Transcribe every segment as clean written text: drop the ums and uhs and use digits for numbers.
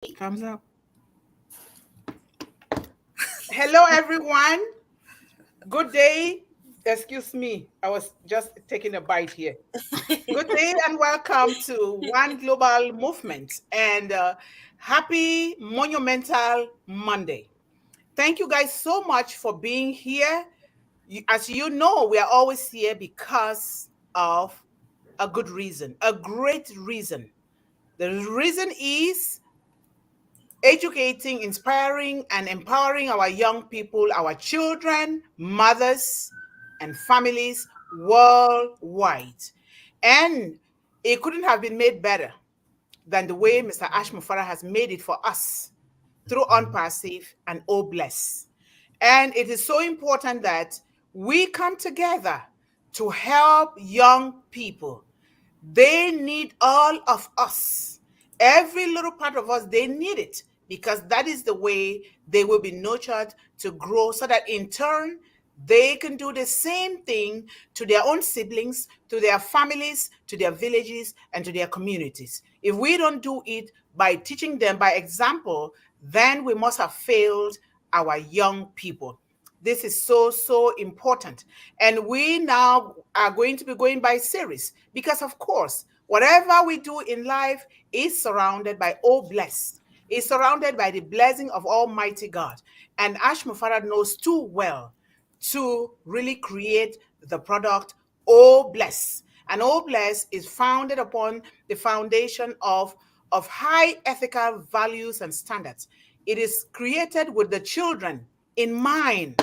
Thumbs up. Hello, everyone. Good day. Excuse me. I was just taking a bite here. Good day and welcome to One Global Movement and happy Monumental Monday. Thank you guys so much for being here. As you know, we are always here because of a good reason, a great reason. The reason is educating, inspiring, and empowering our young people, our children, mothers, and families worldwide. And it couldn't have been made better than the way Mr. Ash Mufara has made it for us through Unpassive and O Bless. And it is so important that we come together to help young people. They need all of us. Every little part of us, they need it because that is the way they will be nurtured to grow so that in turn, they can do the same thing to their own siblings, to their families, to their villages, and to their communities. If we don't do it by teaching them by example, then we must have failed our young people. This is so important. And we now are going to be going by series because, of course, whatever we do in life is surrounded by oh blessed, is surrounded by the blessing of Almighty God. And Ash Mufara knows too well to really create the product oh bless. And oh bless is founded upon the foundation of high ethical values and standards. It is created with the children in mind.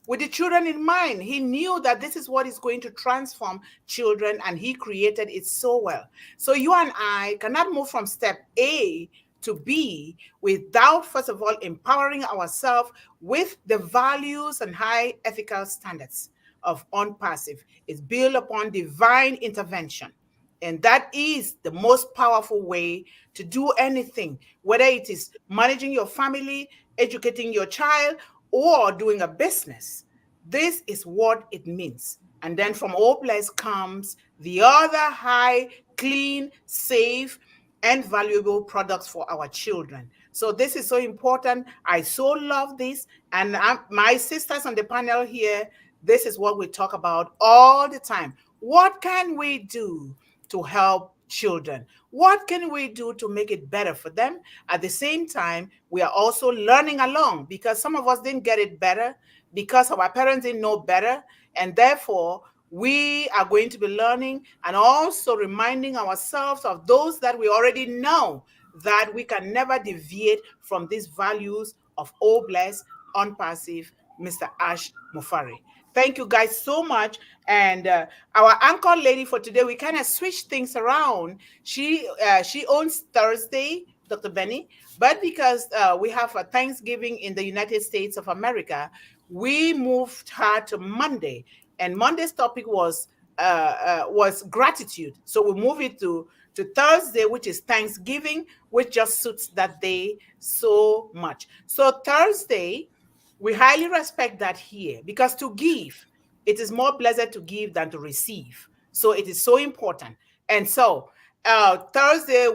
With the children in mind, he knew that this is what is going to transform children, and he created it so well. So you and I cannot move from step A to B without, first of all, empowering ourselves with the values and high ethical standards of Unpassive. It's built upon divine intervention. And that is the most powerful way to do anything, whether it is managing your family, educating your child, or doing a business. This is what it means. And then from all place comes the other high, clean, safe, and valuable products for our children. So this is so important. I so love this. And my sisters on the panel here, this is what we talk about all the time. What can we do to help children? What can we do to make it better for them? At the same time, we are also learning along because some of us didn't get it better because our parents didn't know better. And therefore, we are going to be learning and also reminding ourselves of those that we already know that we can never deviate from these values of all blessed, unpassive, Mr. Ash Mufari. Thank you guys so much. And our anchor lady for today, we kind of switched things around. She owns Thursday, DrBenny, but because we have a Thanksgiving in the United States of America, we moved her to Monday. And Monday's topic was gratitude. So we move it to Thursday, which is Thanksgiving, which just suits that day so much. So Thursday, we highly respect that here because to give, it is more blessed to give than to receive. So it is so important. And so Thursday,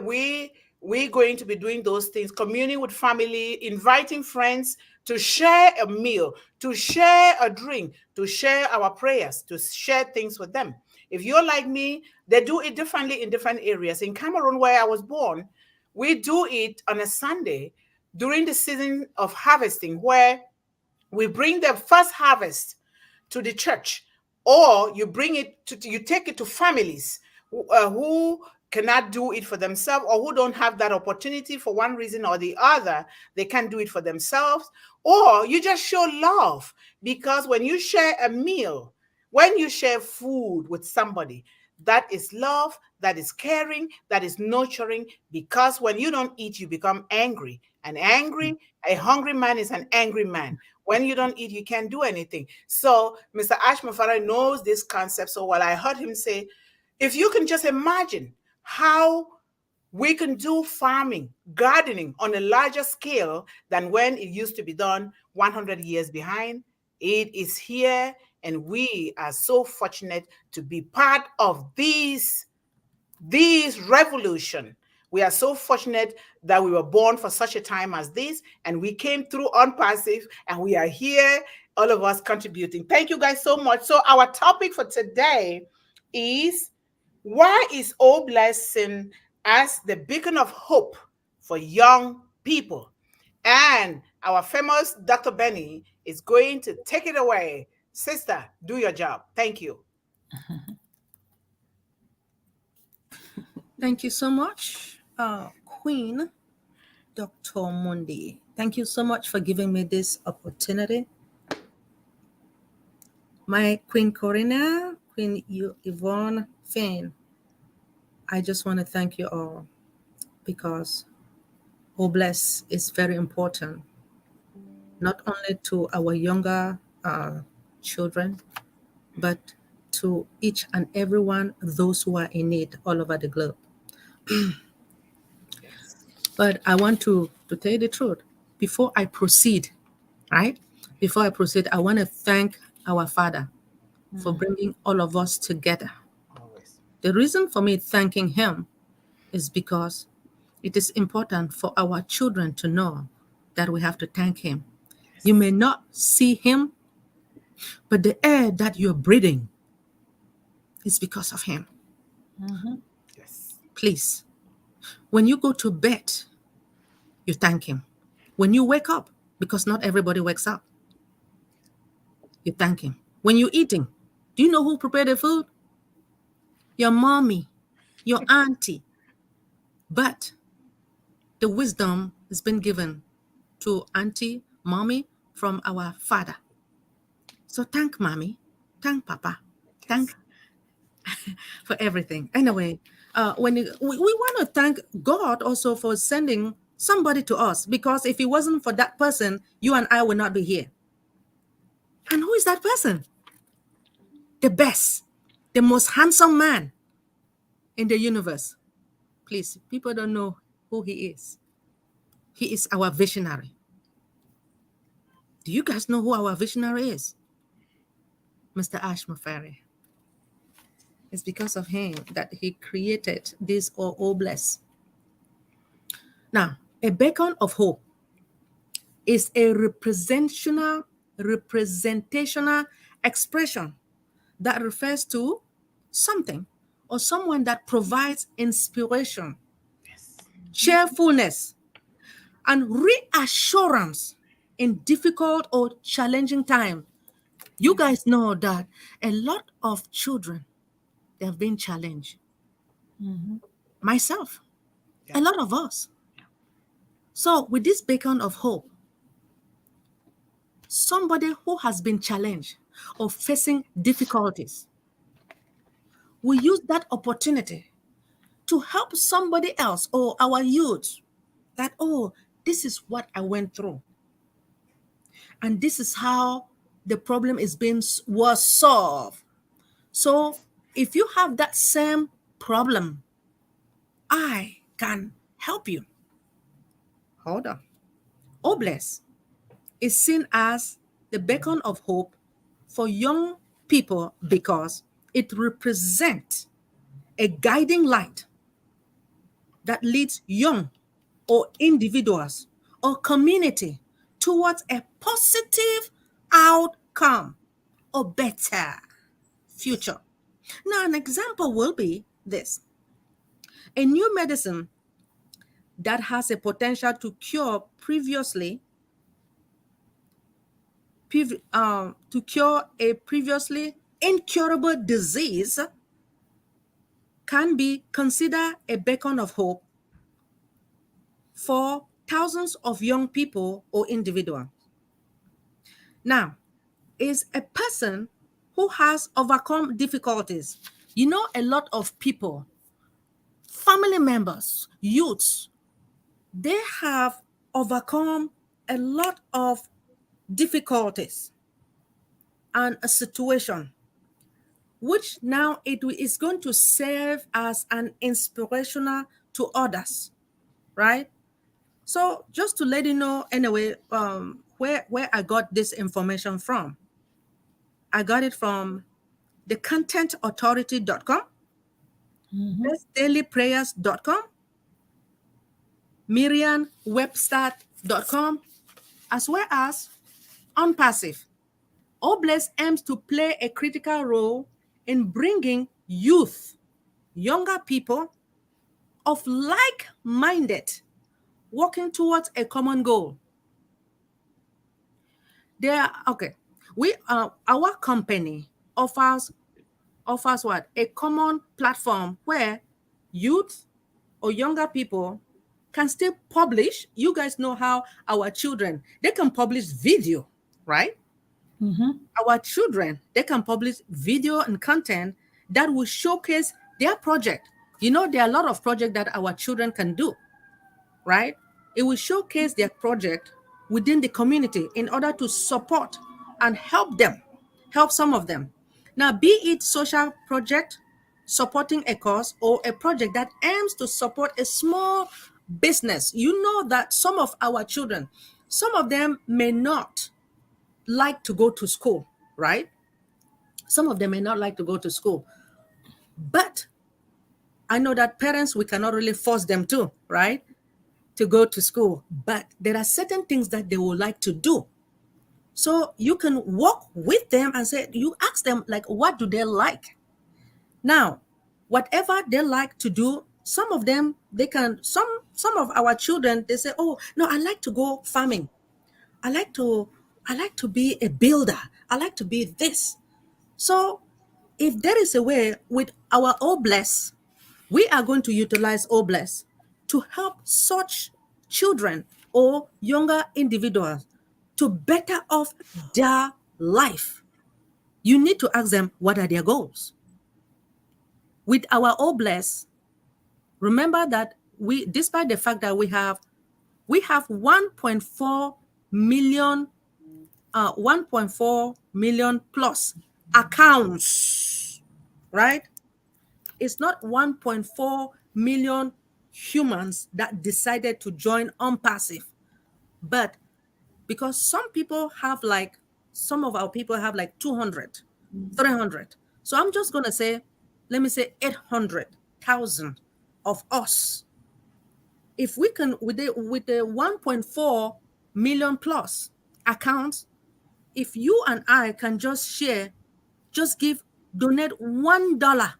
we're going to be doing those things, communing with family, inviting friends to share a meal, to share a drink, to share our prayers, to share things with them. If you're like me, they do it differently in different areas. In Cameroon, where I was born, we do it on a Sunday during the season of harvesting, where we bring the first harvest to the church, or you take it to families who cannot do it for themselves or who don't have that opportunity for one reason or the other. They can't do it for themselves, or you just show love because when you share a meal, when you share food with somebody, that is love, that is caring, that is nurturing, because when you don't eat, you become angry. And a hungry man is an angry man. When you don't eat, you can't do anything. So Mr. Ash Mufara knows this concept so well. I heard him say, if you can just imagine how we can do farming, gardening on a larger scale than when it used to be done 100 years behind, it is here, and we are so fortunate to be part of this revolution We are so fortunate that we were born for such a time as this, and we came through unpassive, and we are here, all of us contributing. Thank you guys so much. So our topic for today is, why is O Blessing as the beacon of hope for young people? And our famous DrBenny is going to take it away. Sister, do your job. Thank you. Thank you so much, Queen Dr. Mundih. Thank you so much for giving me this opportunity. My Queen Corrina, Queen Yvonne Finn, I just want to thank you all because Oh Bless is very important, not only to our younger children, but to each and every one of those who are in need all over the globe. But I want to tell you the truth. Before I proceed, right? Before I proceed, I want to thank our Father for bringing all of us together. Always. The reason for me thanking Him is because it is important for our children to know that we have to thank Him. You may not see Him, but the air that you're breathing is because of Him. Yes. Please, when you go to bed, you thank Him. When you wake up, because not everybody wakes up, you thank Him. When you're eating, do you know who prepared the food? Your mommy, your auntie. But the wisdom has been given to auntie, mommy from our Father. So thank mommy, thank papa, thank for everything. Anyway, we want to thank God also for sending somebody to us, because if it wasn't for that person, you and I would not be here. And who is that person? The best, the most handsome man in the universe. Please, people don't know who he is. He is our visionary. Do you guys know who our visionary is? Mr. Ash Mafari. It's because of him that he created this all bless. Now, a beacon of hope is a representational expression that refers to something or someone that provides inspiration, cheerfulness, and reassurance in difficult or challenging times. You guys know that a lot of children, they have been challenged. Myself, a lot of us. So with this beacon of hope, somebody who has been challenged or facing difficulties will use that opportunity to help somebody else or our youth that, oh, this is what I went through. And this is how the problem was solved. So if you have that same problem, I can help you. Hold on. Oh bless is seen as the beacon of hope for young people because it represents a guiding light that leads young or individuals or community towards a positive outcome or better future. Now, an example will be this: a new medicine that has a potential to cure a previously incurable disease can be considered a beacon of hope for thousands of young people or individuals. Now, is a person who has overcome difficulties. You know, a lot of people, family members, youths, they have overcome a lot of difficulties and a situation, which now it is going to serve as an inspirational to others, right? So just to let you know, anyway, where I got this information from, I got it from thecontentauthority.com, bestdailyprayers.com, MiriamWebster.com, as well as Unpassive. Obless aims to play a critical role in bringing youth, younger people of like-minded, working towards a common goal. Our company offers what? A common platform where youth or younger people can still publish. You guys know how our children, they can publish video, right? Our children, they can publish video and content that will showcase their project. You know, there are a lot of projects that our children can do, right? It will showcase their project within the community in order to support and help some of them. Now, be it social project, supporting a cause, or a project that aims to support a small business. You know that some of our children, some of them may not like to go to school, right? Some of them may not like to go to school. But I know that parents, we cannot really force them to, right? To go to school. But there are certain things that they would like to do. So you can walk with them and say, you ask them, like, what do they like? Now, whatever they like to do, some of them, they can, some of our children, they say, oh, no, I like to go farming. I like to be a builder. I like to be this. So if there is a way with our Obless, we are going to utilize Obless to help such children or younger individuals to better off their life. You need to ask them, what are their goals? With our Obless, remember that despite the fact that we have 1.4 million plus accounts, right? It's not 1.4 million humans that decided to join Unpassive, but because some of our people have like 200, 300. So I'm just going to say, let me say 800,000 of us. If we can, with the 1.4 million plus accounts, if you and I can just share, donate $1,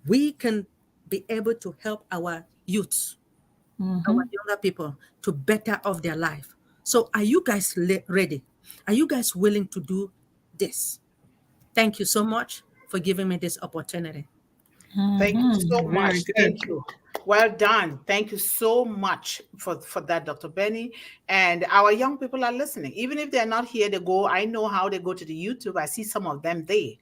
we can be able to help our youths, our younger people, to better off their life. So are you guys ready? Are you guys willing to do this? Thank you so much for giving me this opportunity. Thank you so much. Thank you. Well done. Thank you so much for that, Dr. Benny. And our young people are listening. Even if they're not here, I know how they go to the YouTube. I see some of them there.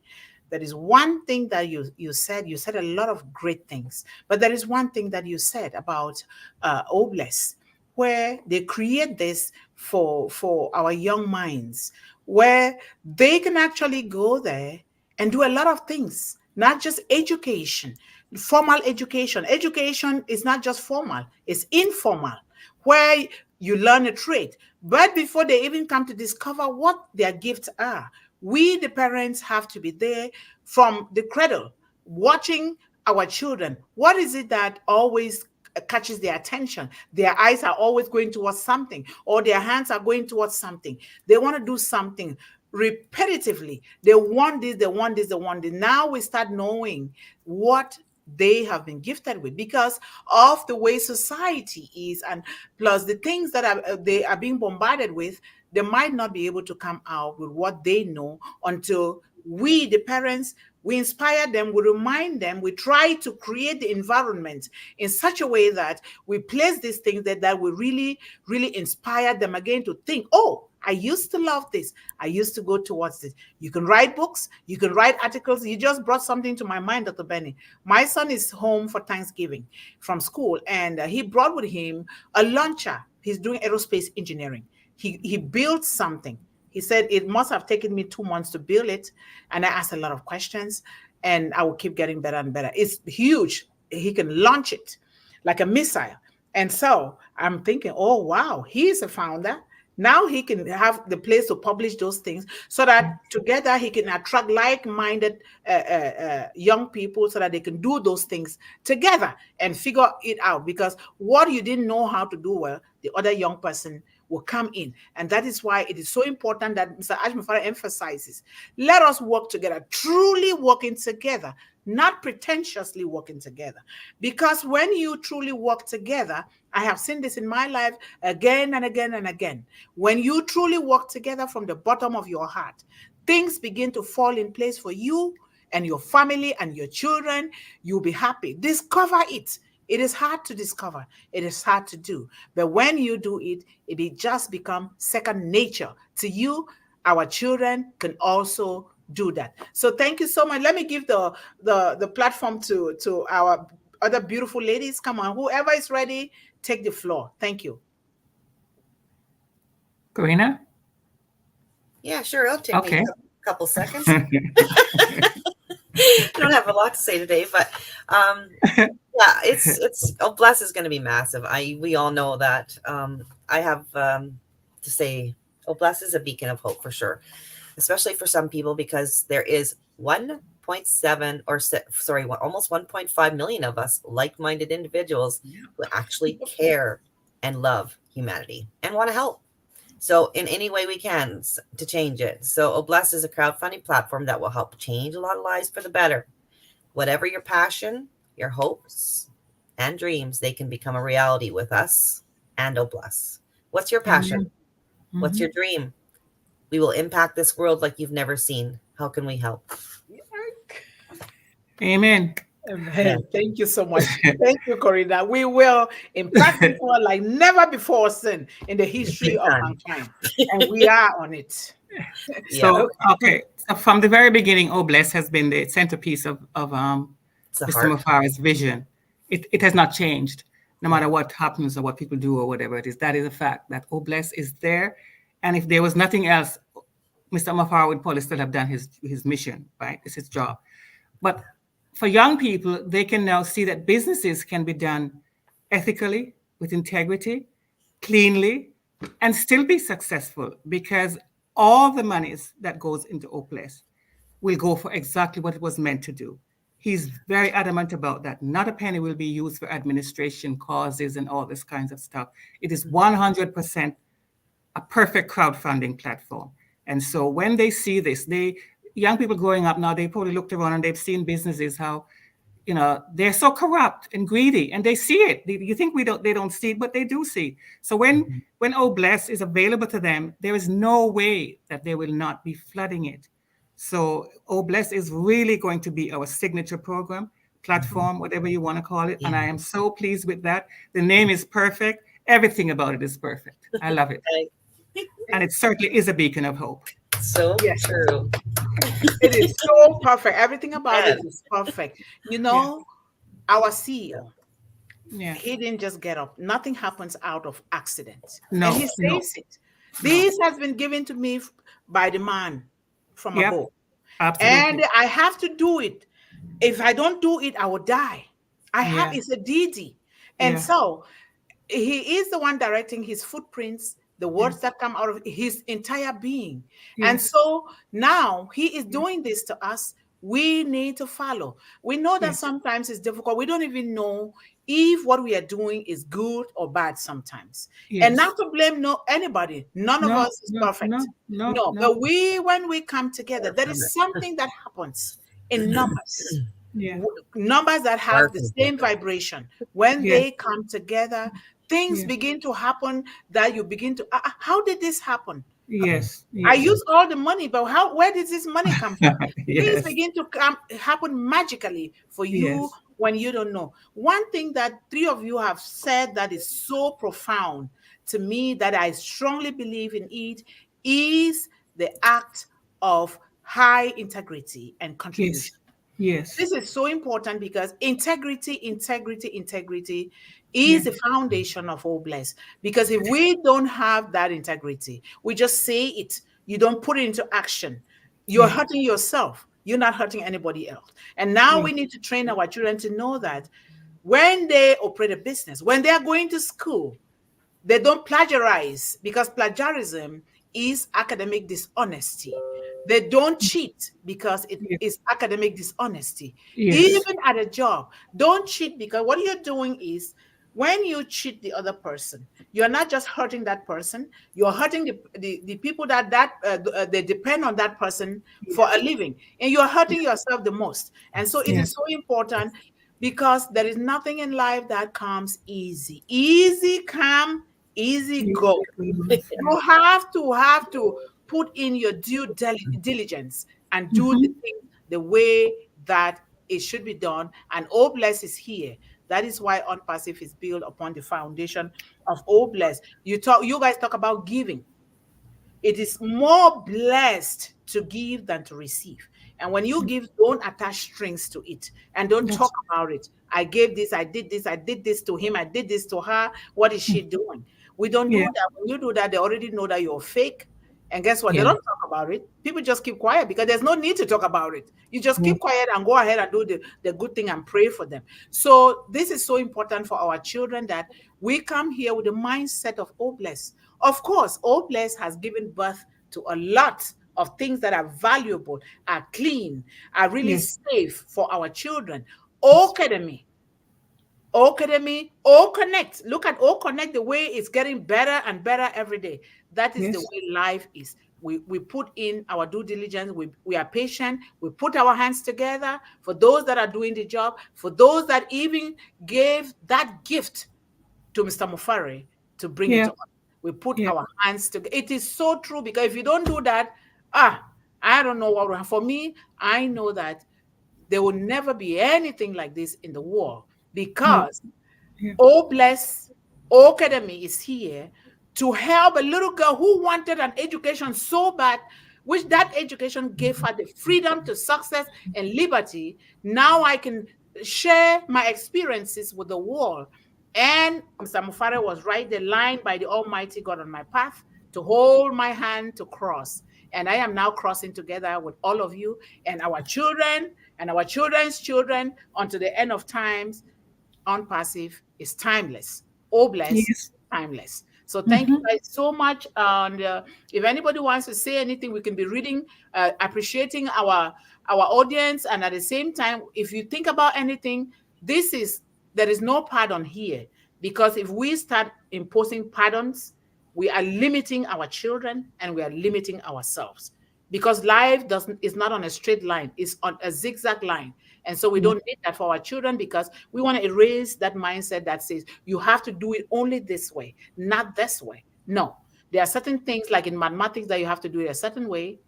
There is one thing that you said a lot of great things, but there is one thing that you said about Obless, where they create this for our young minds, where they can actually go there and do a lot of things, not just education, formal education. Education is not just formal, it's informal, where you learn a trade. But before they even come to discover what their gifts are, we, the parents, have to be there from the cradle, watching our children. What is it that always catches their attention? Their eyes are always going towards something, or their hands are going towards something. They want to do something repetitively. They want this, they want this, they want this. Now we start knowing what they have been gifted with because of the way society is, and plus the things that they are being bombarded with. They might not be able to come out with what they know until we, the parents, we inspire them, we remind them, we try to create the environment in such a way that we place these things that will really, really inspire them again to think, oh, I used to love this. I used to go towards this. You can write books. You can write articles. You just brought something to my mind, Dr. Benny. My son is home for Thanksgiving from school, and he brought with him a launcher. He's doing aerospace engineering. He built something. He said, it must have taken me 2 months to build it. And I asked a lot of questions, and I will keep getting better and better. It's huge. He can launch it like a missile. And so I'm thinking, oh, wow, he's a founder. Now he can have the place to publish those things so that together he can attract like-minded young people so that they can do those things together and figure it out. Because what you didn't know how to do well, the other young person will come in. And that is why it is so important that Mr. Ashmafara emphasizes, let us work together, truly working together, not pretentiously working together. Because when you truly work together, I have seen this in my life again and again and again. When you truly work together from the bottom of your heart, things begin to fall in place for you and your family and your children. You'll be happy. Discover it. It is hard to discover. It is hard to do. But when you do it, it will just become second nature to you. Our children can also do that. So thank you so much. Let me give the platform to our other beautiful ladies. Come on, whoever is ready, take the floor. Thank you. Corrina? Yeah, sure. It'll take me a couple seconds. I don't have a lot to say today, but yeah, it's Bless is going to be massive. We all know that. I have to say, Bless is a beacon of hope for sure, especially for some people, because there is 1.7 or sorry, almost 1.5 million of us like-minded individuals who actually care and love humanity and want to help. So in any way we can to change it. So Bless is a crowdfunding platform that will help change a lot of lives for the better. Whatever your passion, your hopes, and dreams, they can become a reality with us and Bless. What's your passion? Mm-hmm. What's your dream? We will impact this world like you've never seen. How can we help? Amen. Amen. Thank you so much. Thank you, Corrina. We will impact this world like never before seen in the history of mankind. And we are on it. So, okay. So from the very beginning, Bless has been the centerpiece of Mr. Mufara's vision. It has not changed, no matter what happens or what people do or whatever it is. That is a fact, that Bless is there. And if there was nothing else, Mr. Mufara would probably still have done his mission, right? It's his job. But for young people, they can now see that businesses can be done ethically, with integrity, cleanly, and still be successful, because all the monies that goes into Bless will go for exactly what it was meant to do. He's very adamant about that. Not a penny will be used for administration, causes, and all this kinds of stuff. It is 100% a perfect crowdfunding platform. And so when they see this, young people growing up now, they probably looked around and they've seen businesses, how, they're so corrupt and greedy, and they see it. You think they don't see it, but they do see it. So when Bless is available to them, there is no way that they will not be flooding it. So Bless is really going to be our signature program, platform, whatever you want to call it. Yeah. And I am so pleased with that. The name is perfect. Everything about it is perfect. I love it. And it certainly is a beacon of hope. So true. It is so perfect. Everything about it is perfect. Our CEO, he didn't just get up. Nothing happens out of accident. No, and he says it. This has been given to me by the man from above. Absolutely. And I have to do it. If I don't do it, I will die. It's a duty. And so he is the one directing his footprints, the words that come out of his entire being. And so now he is doing this to us. We need to follow. We know that sometimes it's difficult. We don't even know if what we are doing is good or bad sometimes. And not to blame anybody. None of us is perfect. No. But when we come together, there is something that happens in numbers. Numbers that have the same vibration. When they come together, things begin to happen that you begin to, how did this happen? Yes. I use all the money, but where did this money come from? Things begin to happen magically for you when you don't know. One thing that three of you have said that is so profound to me, that I strongly believe in it, is the act of high integrity and contribution. Yes. This is so important, because integrity is the foundation of Bless. Because if we don't have that integrity, we just say it, you don't put it into action, you're hurting yourself. You're not hurting anybody else. And now we need to train our children to know that when they operate a business, when they are going to school, They don't plagiarize, because plagiarism is academic dishonesty. They don't cheat because it is academic dishonesty. Even at a job, don't cheat, because what you're doing is, when you cheat the other person, you're not just hurting that person, you're hurting the people that they depend on that person for a living, and you're hurting yourself the most. And so it is so important, because there is nothing in life that comes easy. Easy come, easy go. You have to put in your due diligence and do the thing the way that it should be done. And Oh Bless is here. That is why OnPassive is built upon the foundation of Oh Bless. You guys talk about giving. It is more blessed to give than to receive. And when you give, don't attach strings to it, and don't talk about it. I gave this, I did this to him, I did this to her. What is she doing? We don't do that. When you do that, they already know that you're fake. And guess what? They don't talk about it. People just keep quiet, because there's no need to talk about it. You just keep quiet and go ahead and do the good thing and pray for them. So this is so important for our children, that we come here with the mindset of Oh Bless. Of course, Oh Bless has given birth to a lot of things that are valuable, are clean, are really safe for our children. Academy, O Connect. Look at O Connect, the way it's getting better and better every day. That is the way life is. We put in our due diligence. We are patient. We put our hands together for those that are doing the job, for those that even gave that gift to Mr. Mufare to bring it to us. We put our hands together. It is so true, because if you don't do that, I don't know what will happen. For me, I know that there will never be anything like this in the world, because Oh Bless Academy is here to help a little girl who wanted an education so bad, which that education gave her the freedom to success and liberty. Now I can share my experiences with the world. And Mr. Mufare was right, the line by the Almighty God on my path to hold my hand to cross. And I am now crossing together with all of you and our children and our children's children unto the end of times. OnPassive is timeless. Oh Bless, timeless. So thank you guys so much. And if anybody wants to say anything, we can be reading, appreciating our audience. And at the same time, if you think about anything, there is no pardon here, because if we start imposing pardons, we are limiting our children and we are limiting ourselves, because life is not on a straight line, it's on a zigzag line. And so we don't need that for our children, because we want to erase that mindset that says you have to do it only this way, not this way. No, there are certain things like in mathematics that you have to do it a certain way.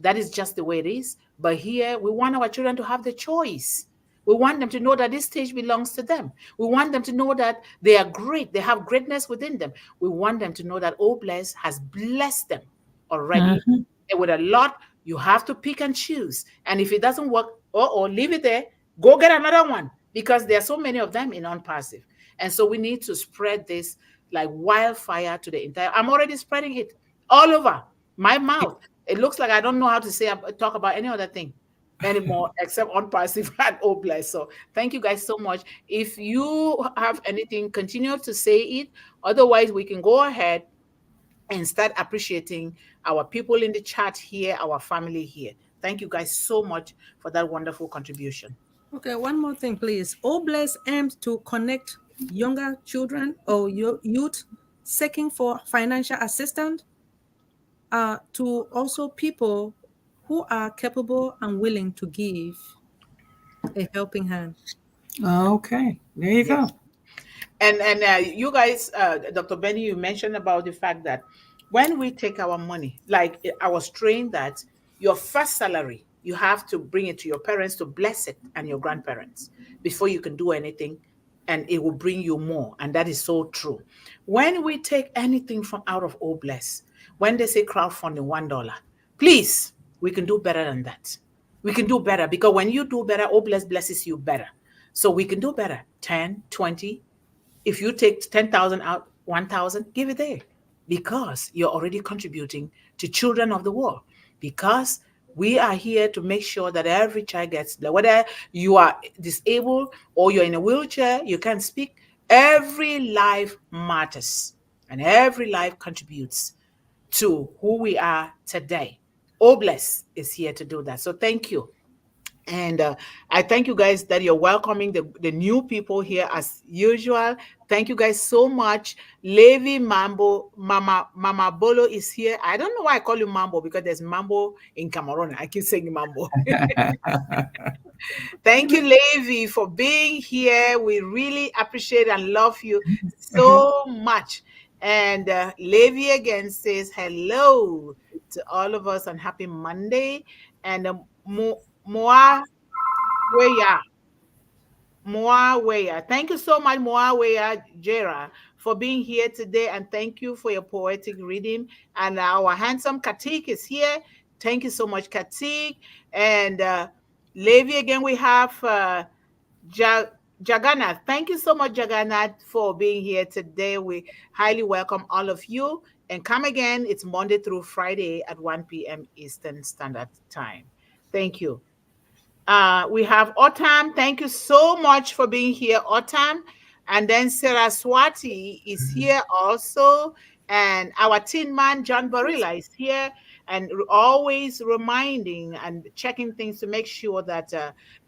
That is just the way it is. But here we want our children to have the choice. We want them to know that this stage belongs to them. We want them to know that they are great. They have greatness within them. We want them to know that Oh Bless has blessed them already. And with a lot, you have to pick and choose. And if it doesn't work, leave it there. Go get another one, because there are so many of them in OnPassive. And so we need to spread this like wildfire to the entire. I'm already spreading it all over my mouth. It looks like I don't know how to talk about any other thing anymore except OnPassive and Oh Bless. So thank you guys so much. If you have anything, continue to say it. Otherwise, we can go ahead and start appreciating our people in the chat here, our family here. Thank you guys so much for that wonderful contribution. Okay, one more thing, please. Oh Bless aims to connect younger children or youth seeking for financial assistance to also people who are capable and willing to give a helping hand. Okay, there you go. And you guys, Dr. Benny, you mentioned about the fact that when we take our money, like I was trained that your first salary, you have to bring it to your parents to bless it and your grandparents before you can do anything, and it will bring you more. And that is so true. When we take anything from out of Oh Bless, when they say crowdfunding $1, please, we can do better than that. We can do better, because when you do better, Oh Bless blesses you better. So we can do better. 10, 20. If you take 10,000 out, 1,000, give it there, because you're already contributing to children of the world. Because we are here to make sure that every child gets, whether you are disabled or you're in a wheelchair, you can't speak, every life matters. and every life contributes to who we are today. Oh Bless is here to do that. So thank you. And I thank you guys that you're welcoming the new people here as usual. Thank you guys so much. Levi Mambo, Mama Bolo is here. I don't know why I call you Mambo, because there's Mambo in Cameroon. I keep saying Mambo. Thank you, Levi, for being here. We really appreciate and love you so much. And Levi again says hello to all of us and happy Monday. And Moa Weya. Thank you so much, Moa Weya Jera, for being here today. And thank you for your poetic reading. And our handsome Katik is here. Thank you so much, Katik. And Levi again, we have Jagannath. Thank you so much, Jagannath, for being here today. We highly welcome all of you. And come again, it's Monday through Friday at 1 p.m. Eastern Standard Time. Thank you. We have Otam. Thank you so much for being here, Otam. And then Saraswati is here also. And our tin man, John Barilla, is here. And always reminding and checking things to make sure that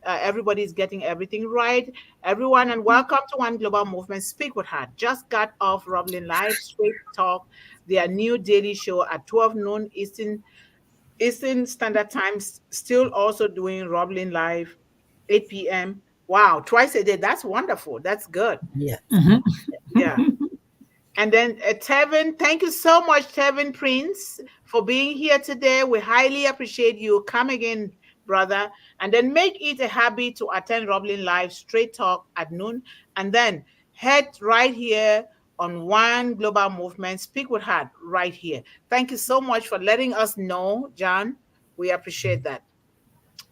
everybody's getting everything right. Everyone, and welcome to One Global Movement Speak with Heart. Just got off Roblin Live, Straight Talk, their new daily show at 12 noon Eastern Standard Time, still also doing Roblin Live, 8 p.m. Wow, twice a day. That's wonderful. That's good. Yeah. Yeah. And then Tevin, thank you so much, Tevin Prince, for being here today. We highly appreciate you. Come again, brother. And then make it a habit to attend Roblin Live Straight Talk at noon. And then head right here on One Global Movement, Speak with Heart, right here. Thank you so much for letting us know, John. We appreciate that.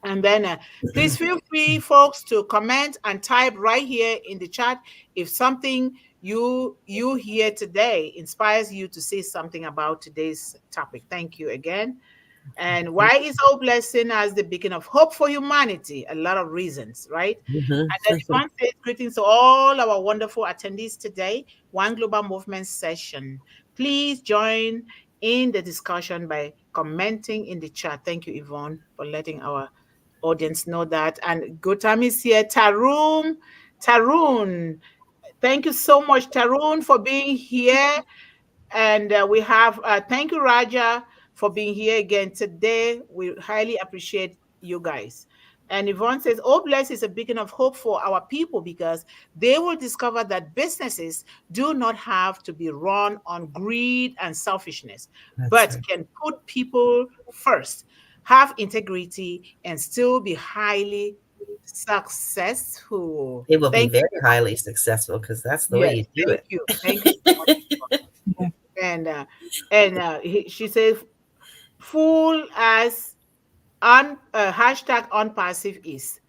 And then please feel free, folks, to comment and type right here in the chat if something you hear today inspires you to say something about today's topic. Thank you again. And why is our blessing as the beacon of hope for humanity? A lot of reasons, right? And then Yvonne says, greetings to all our wonderful attendees today, One Global Movement session. Please join in the discussion by commenting in the chat. Thank you, Yvonne, for letting our audience know that. And Gotam is here. Tarun, thank you so much, Tarun, for being here. And we have, thank you, Raja, for being here again today. We highly appreciate you guys. And Yvonne says, Oh Bless is a beacon of hope for our people because they will discover that businesses do not have to be run on greed and selfishness, but can put people first, have integrity, and still be highly successful. It will be very highly successful because that's the way you do it. Thank you so much. And she says, full as hashtag unpassive is.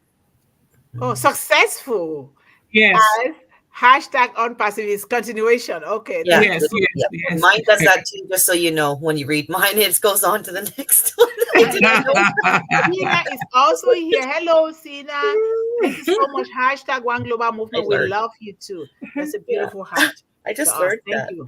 Oh, successful. Yes. As hashtag unpassive is continuation. Okay. Yeah. Yes. Mine does that too, just so you know. When you read mine, it goes on to the next one. Sina is also here. Hello, Sina. Thank you so much. Hashtag One Global Movement. We love you too. That's a beautiful heart. I just learned that. You.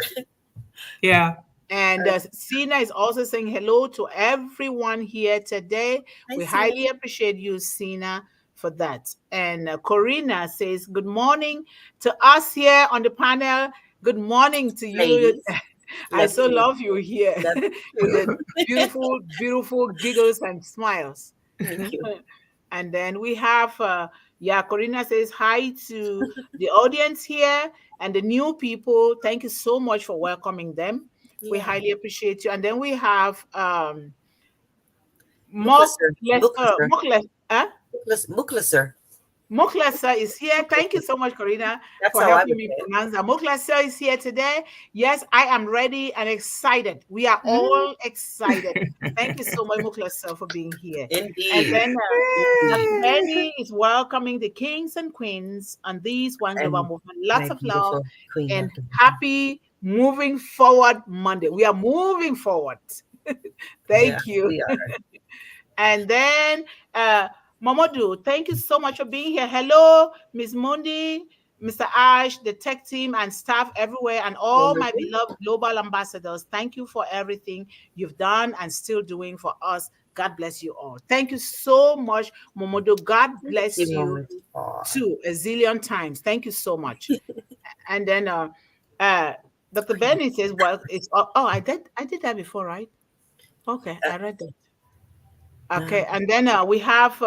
Yeah. And Sina is also saying hello to everyone here today. We highly appreciate you, Sina, for that. And Corrina says, good morning to us here on the panel. Good morning to you. Ladies. I so love you here with the beautiful, beautiful giggles and smiles. Thank you. And then we have, Corrina says hi to the audience here and the new people. Thank you so much for welcoming them. Yeah. We highly appreciate you. And then we have Muklasa is here. Thank you so much, Corrina, for helping me pronounce that. Muklasa is here today. Yes, I am ready and excited. We are all excited. Thank you so much, Muklasa, for being here. Indeed. And then DrBenny is welcoming the kings and queens on these One Global Movement. Lots of love and happy moving forward Monday. We are moving forward. Thank you. And then Mamadou, thank you so much for being here. Hello, Miss Mundih. Mr. Ash, the tech team and staff everywhere, and all my beloved global ambassadors. Thank you for everything you've done and still doing for us. God bless you all. Thank you so much, Momodo. God bless you too, a zillion times. Thank you so much. And then Dr. Benny says, well, it's I did that before, right? Okay, I read that. Okay, and then we have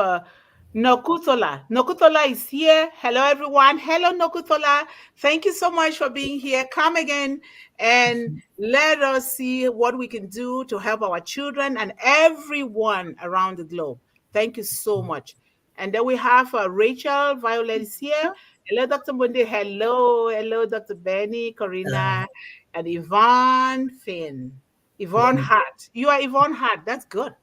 Nokutola. Nokutola is here. Hello, everyone. Hello, Nokutola. Thank you so much for being here. Come again and let us see what we can do to help our children and everyone around the globe. Thank you so much. And then we have Rachel Violet is here. Hello, Dr. Mundih. Hello, Dr. Benny, Corrina, and Yvonne Finn. Yvonne Hart. You are Yvonne Hart. That's good.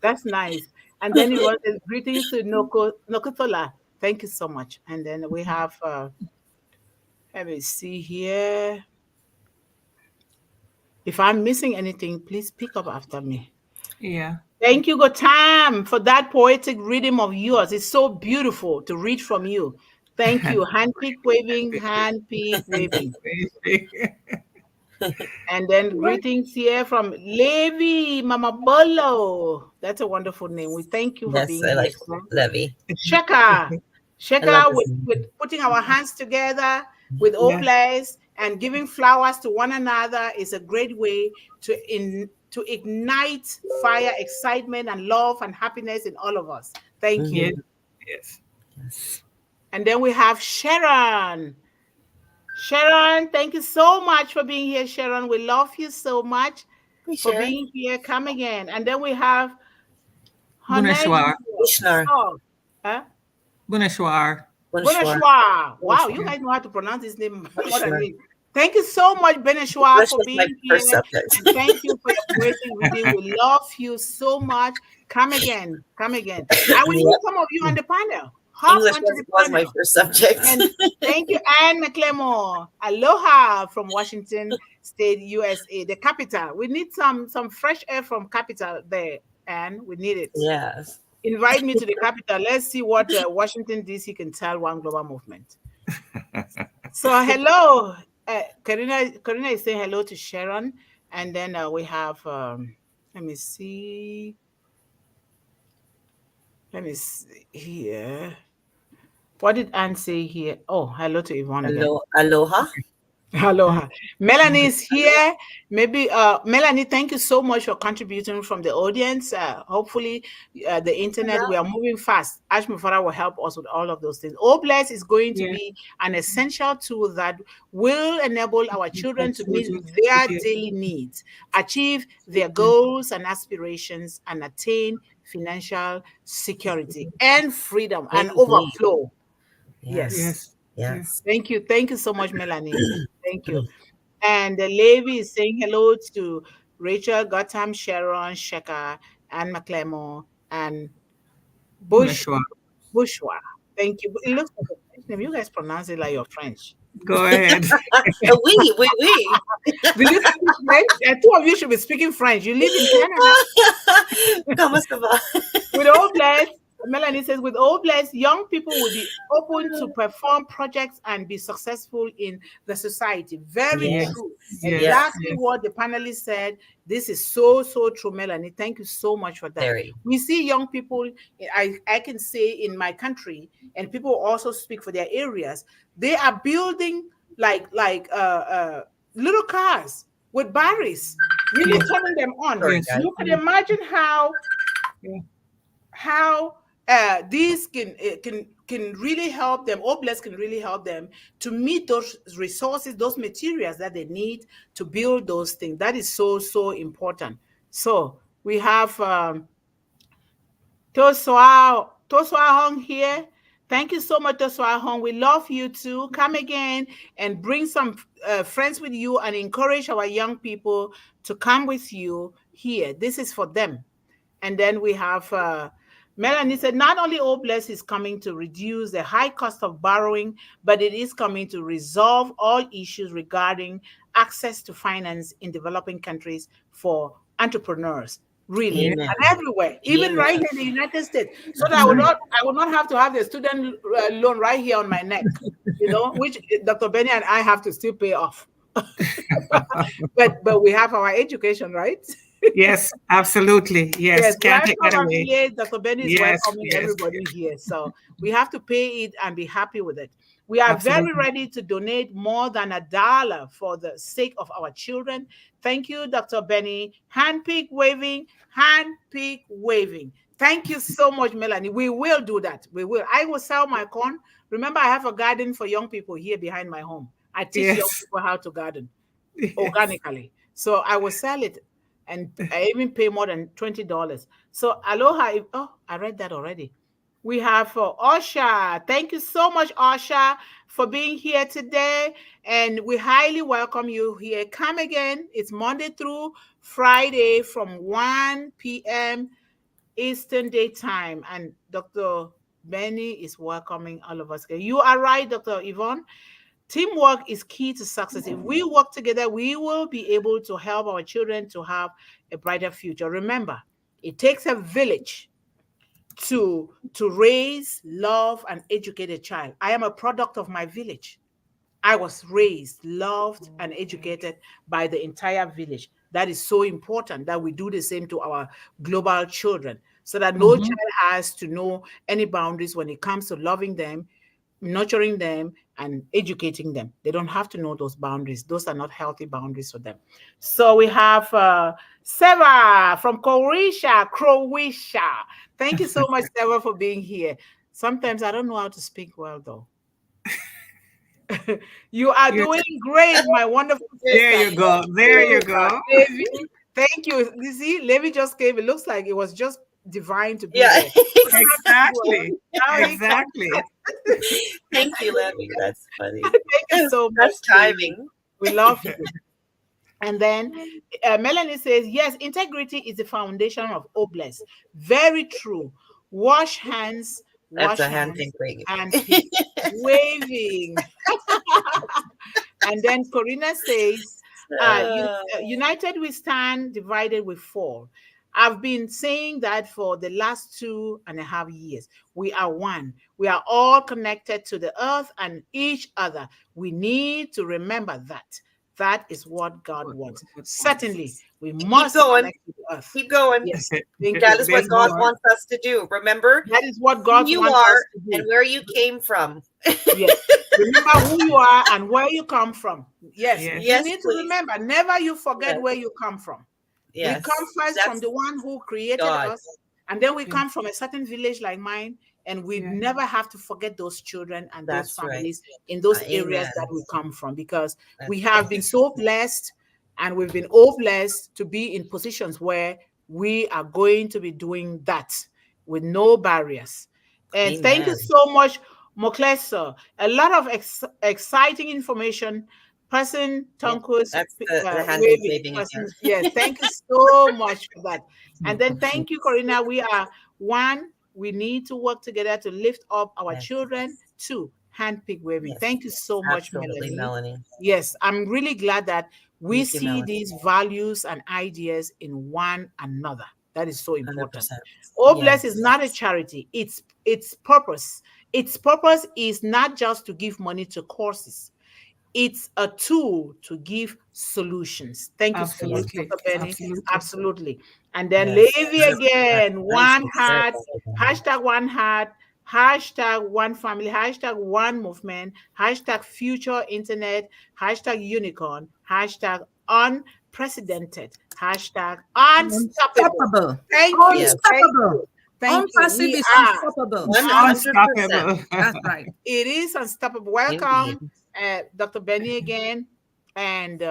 That's nice. And then he wrote greetings to Nokutola. Thank you so much. And then we have let me see here. If I'm missing anything, please pick up after me. Yeah. Thank you, Gotam, for that poetic reading of yours. It's so beautiful to read from you. Thank you. Handpick waving, handpick waving. And then greetings here from Levi Mama Bolo. That's a wonderful name. We thank you for being here. Like Levy. Sheka with putting our hands together with Oblast and giving flowers to one another is a great way to ignite fire, excitement, and love and happiness in all of us. Thank you. Yes. And then we have Sharon. Sharon, thank you so much for being here, Sharon. We love you so much for being here. Come again. And then we have Buneshwar. Buneshwar. Wow, you guys know how to pronounce his name more than me. Thank you so much, Buneshwar, for being here. And thank you for your great reading. We love you so much. Come again. And we need some of you on the panel. English was my first subject. And thank you, Anne McLemore. Aloha from Washington State, USA, the capital. We need some fresh air from capital there, Anne. We need it. Yes. Invite me to the capital. Let's see what Washington, D.C. can tell One Global Movement. So hello. Corrina is saying hello to Sharon. And then we have, let me see here. What did Anne say here? Oh, hello to Yvonne. Aloha. Aloha. Melanie is here. Maybe, Melanie, thank you so much for contributing from the audience. Hopefully, the internet, we are moving fast. Ash Mufara will help us with all of those things. Oblast is going to be an essential tool that will enable our children to meet their daily needs, achieve their goals and aspirations, and attain financial security and freedom and overflow. Yes. Thank you so much, Melanie. Thank you. And Levi is saying hello to Rachel, Gotham, Sharon, Sheka, Anne McLemore, and Bushwa. Thank you. It looks like a French name. You guys pronounce it like you're French. Go ahead. Oui. Do you speak French? Two of you should be speaking French. You live in Canada. Comment ça va? With Oblast, Melanie says, with Oblast, young people will be open to perform projects and be successful in the society. Very true. Exactly what the panelists said. This is so true, Melanie. Thank you so much for that. We see young people, I can say in my country, and people also speak for their areas, they are building like little cars with batteries, really turning them on. You can imagine how these can really help them. Oblast can really help them to meet those resources, those materials that they need to build those things. That is so important. So we have Toswa Hong here. Thank you so much, Toswa Hong. We love you too. Come again and bring some friends with you and encourage our young people to come with you here. This is for them. And then we have Melanie said, not only Oblast is coming to reduce the high cost of borrowing, but it is coming to resolve all issues regarding access to finance in developing countries for entrepreneurs. really, Amen. and everywhere, even Amen. right here in the United States, so that I would not have to have the student loan right here on my neck, which Dr. Benny and I have to still pay off. but we have our education, right? Yes, absolutely. Yes, can't take that welcome, away. affiliate. Dr. Benny is Yes, welcoming yes, everybody here. So we have to pay it and be happy with it. We are very Absolutely. ready to donate more than $1 for the sake of our children. Thank you, Dr. Benny. Handpick waving, handpick waving. Thank you so much, Melanie. We will do that. We will. I will sell my corn. Remember, I have a garden for young people here behind my home. I teach young Yes. people how to garden Yes. organically. So I will sell it, and I even pay more than $20. So aloha. I read that already. We have Osha. Thank you so much, Osha, for being here today. And we highly welcome you here. Come again. It's Monday through Friday from 1 p.m. Eastern Daytime. And Dr. Benny is welcoming all of us. You are right, Dr. Yvonne. Teamwork is key to success. If we work together, we will be able to help our children to have a brighter future. Remember, it takes a village to raise, love, and educate a child. I am a product of my village. I was raised, loved, and educated by the entire village. That is so important that we do the same to our global children, so that no child has to know any boundaries when it comes to loving them, nurturing them, and educating them. They don't have to know those boundaries. Those are not healthy boundaries for them. So we have Seva from Croatia. Thank you so much, Seva, for being here. Sometimes I don't know how to speak well, though. You are doing great, my wonderful sister. There you go. There you go. Levi, thank you. You see, Levi just came. It looks like it was just divine to be Yeah. there. Exactly. Exactly. Thank you, Levy. That's funny. Thank you so much. That's timing. We love you. And then Melanie says, yes, integrity is the foundation of Obless. Very true. Wash hands. That's wash a hands, hand thing. and waving. And then Corrina says, united we stand, divided we fall. I've been saying that for the last 2.5 years. We are one. We are all connected to the earth and each other. We need to remember that. That is what God wants. Certainly, we must connect to the earth. Keep going. Yes. That is what God wants us to do. Remember, that is what God who wants you us are to do. and where you came from. Yes. Remember who you are and where you come from. Yes. Yes, you need to remember. Never you forget where you come from. Yes. We come first from the one who created us, and then we come from a certain village like mine, and we never have to forget those children and those families in those areas that we come from, because we have been so blessed, and we've been all blessed to be in positions where we are going to be doing that with no barriers. And thank you so much, Moklesa. A lot of exciting information. Person Tonkus, that's the hand waving again. Yes, thank you so much for that. And then thank you, Corrina. We are one. We need to work together to lift up our children. 2, handpick waving. Thank you so much, Melanie. Yes, I'm really glad that we see these values and ideas in one another. That is so important. Obless is not a charity. It's purpose. Its purpose is not just to give money to courses. It's a tool to give solutions. Thank you so much, Dr. Benny. Absolutely. And then Levi again, one heart, hashtag one heart, hashtag one family, hashtag one movement, hashtag future internet, hashtag unicorn, hashtag unprecedented, hashtag unstoppable. Thank you. Unstoppable. Thank Unpassive you. is unstoppable. 100%. That's right. It is unstoppable. Welcome, Dr. Benny again, and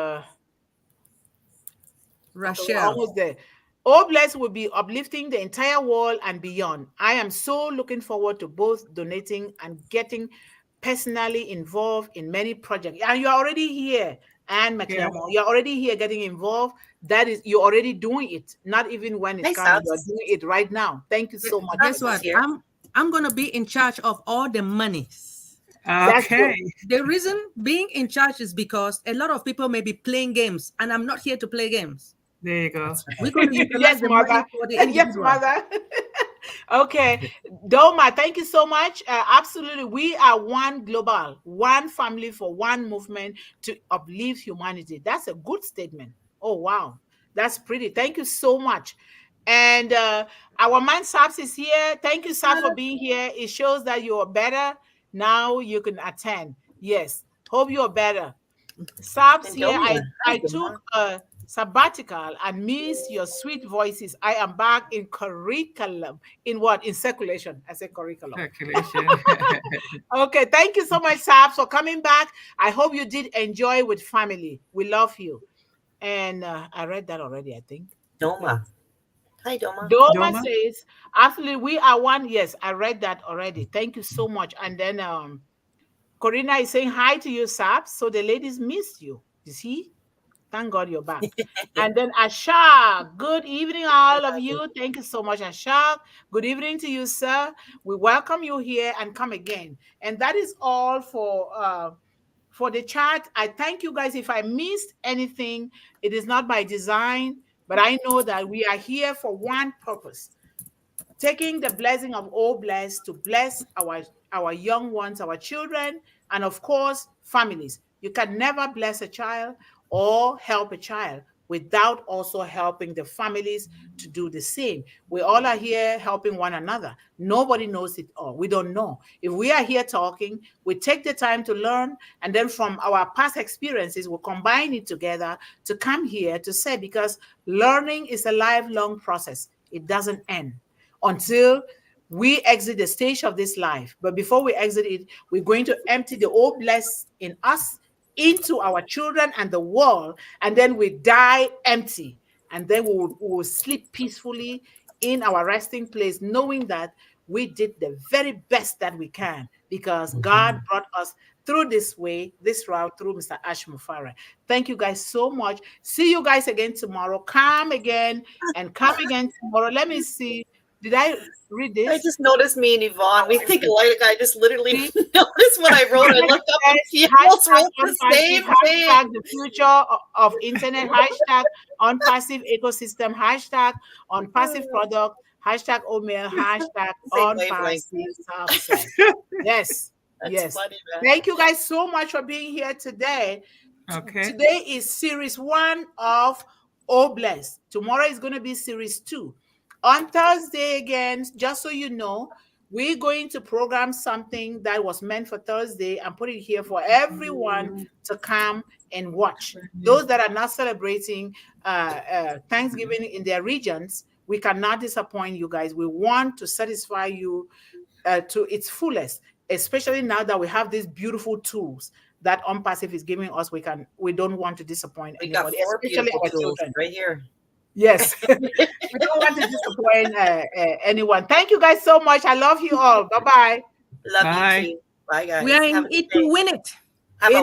Rachel. Almost there. Obless will be uplifting the entire world and beyond. I am so looking forward to both donating and getting personally involved in many projects. And you're already here, Anne McClellan. You're already here getting involved. That is, you're already doing it. Not even when it's coming, you're doing it right now. Thank you so much. Guess what? I'm going to be in charge of all the monies. Okay. The reason being in charge is because a lot of people may be playing games, and I'm not here to play games. There you go. We're going to utilize Yes, the money mother. for the Yes, individual. mother. Okay, Doma, thank you so much. Absolutely, we are one global, one family for one movement to uplift humanity. That's a good statement. Oh, wow. That's pretty. Thank you so much. And our man Saps is here. Thank you, Saps, for being here. It shows that you are better. Now you can attend. Yes. Hope you're better. Saps And here. Doma. I took a sabbatical and miss your sweet voices. I am back in curriculum. In what? In circulation. I said curriculum. Circulation. Okay. Thank you so much, Saps, for coming back. I hope you did enjoy with family. We love you. And I read that already, I think. Doma. Hi, Doma. Doma Doma? says, absolutely, we are one. Yes, I read that already. Thank you so much. And then Corrina is saying hi to you, Saps. So the ladies missed you. You see? Thank God you're back. And then Ashak, good evening, all of you. Thank you so much, Ashak. Good evening to you, sir. We welcome you here and come again. And that is all for the chat. I thank you guys. If I missed anything, it is not by design. But I know that we are here for one purpose, taking the blessing of all blessed to bless our young ones, our children, and of course, families. You can never bless a child or help a child without also helping the families to do the same. We all are here helping one another. Nobody knows it all. We don't know. If we are here talking, we take the time to learn, and then from our past experiences, we combine it together to come here to say, because learning is a lifelong process. It doesn't end until we exit the stage of this life. But before we exit it, we're going to empty the old blessed in us into our children and the world, and then we die empty, and then we will sleep peacefully in our resting place, knowing that we did the very best that we can, because God brought us through this way, this route, through Mr. Ash Mufara. Thank you guys so much. See you guys again tomorrow. Come again and come again tomorrow. Let me see. Did I read this? I just noticed me and Yvonne. We think alike. I just literally noticed what I wrote. I looked up and she almost wrote the same thing. Hashtag the future of internet. Hashtag unpassive ecosystem. Hashtag unpassive product. Hashtag oatmeal. Hashtag unpassive success. Yes. Yes. Funny, thank you guys so much for being here today. Okay. Today is series 1 of Oh Bless. Tomorrow is going to be series 2. On Thursday again, just so you know, we're going to program something that was meant for Thursday and put it here for everyone to come and watch. Those that are not celebrating Thanksgiving in their regions, we cannot disappoint you guys. We want to satisfy you to its fullest, especially now that we have these beautiful tools that Unpassive is giving us. We don't want to disappoint anybody, especially our children. Right here. Yes. We don't want to disappoint anyone. Thank you guys so much. I love you all. Bye-bye. Love you too. Bye, guys. We are in it to win it.